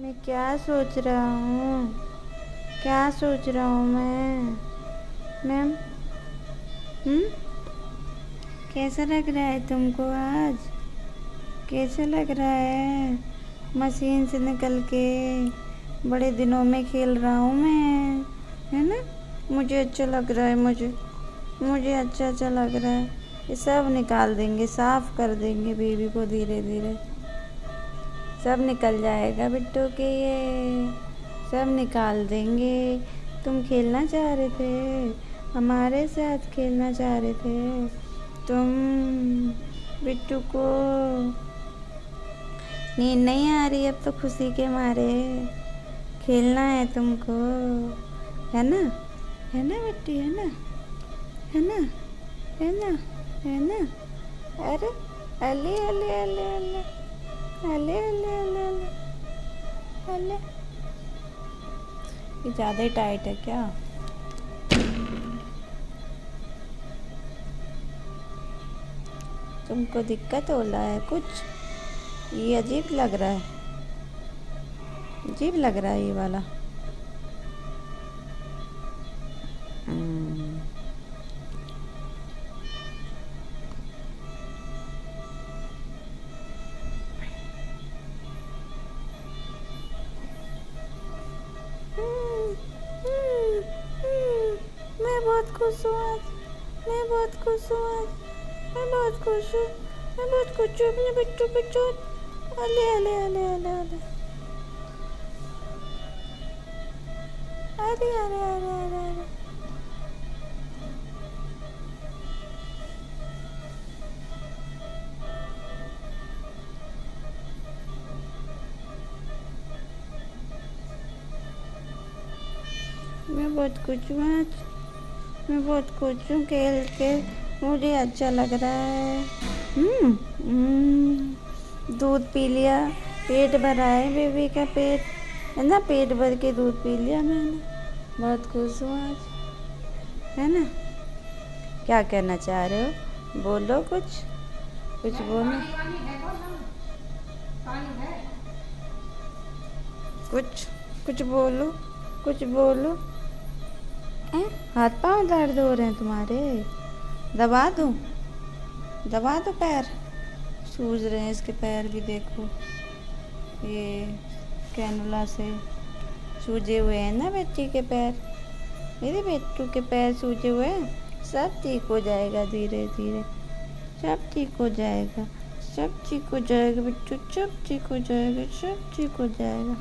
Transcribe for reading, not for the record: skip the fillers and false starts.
मैं क्या सोच रहा हूँ? क्या सोच रहा हूँ मैम? हम्म? कैसा लग रहा है तुमको आज? कैसा लग रहा है? मशीन से निकल के बड़े दिनों में खेल रहा हूँ मैं, है ना? मुझे अच्छा लग रहा है, मुझे अच्छा लग रहा है। ये सब निकाल देंगे, साफ कर देंगे बेबी को धीरे धीरे। सब निकल जाएगा बिट्टू के, ये सब निकाल देंगे। तुम खेलना चाह रहे थे, हमारे साथ खेलना चाह रहे थे तुम। बिट्टू को नींद नहीं आ रही अब तो खुशी के मारे। खेलना है तुमको, है ना? है ना बिट्टी, है ना? है ना? है ना? है ना? अरे अले अले अले अले अले अले अले अले अले, ये ज़्यादा ही टाइट है क्या? तुमको दिक्कत हो रहा है कुछ? ये अजीब लग रहा है, अजीब लग रहा है ये वाला। मैं बहुत खुश हूँ आज, मैं बहुत खुश हूँ आज, मैं बहुत खुश हूँ, मैं बहुत खुश हूँ अपने बिट्टू पे चोट। अले अले अले अले अले अरे अरे अरे अरे अरे, मैं बहुत खुश हूँ आज, मैं बहुत खुश हूँ खेल के, मुझे अच्छा लग रहा है। दूध पी लिया, पेट भरा है बेबी का, पेट है ना, पेट भर के दूध पी लिया मैंने। बहुत खुश हूँ आज, है ना? क्या कहना चाह रहे हो? बोलो कुछ, कुछ बोलो, कुछ कुछ बोलो, कुछ बोलो। हाथ पांव दर्द हो रहे हैं तुम्हारे? दबा दूँ? दबा दो पैर? सूज रहे हैं इसके पैर भी, देखो ये कैनुला से सूजे हुए हैं ना बच्ची के पैर। मेरे बेटू के पैर सूजे हुए हैं। सब ठीक हो जाएगा धीरे धीरे, सब ठीक हो जाएगा, सब ठीक हो जाएगा बिट्टू, सब ठीक हो जाएगा, सब ठीक हो जाएगा।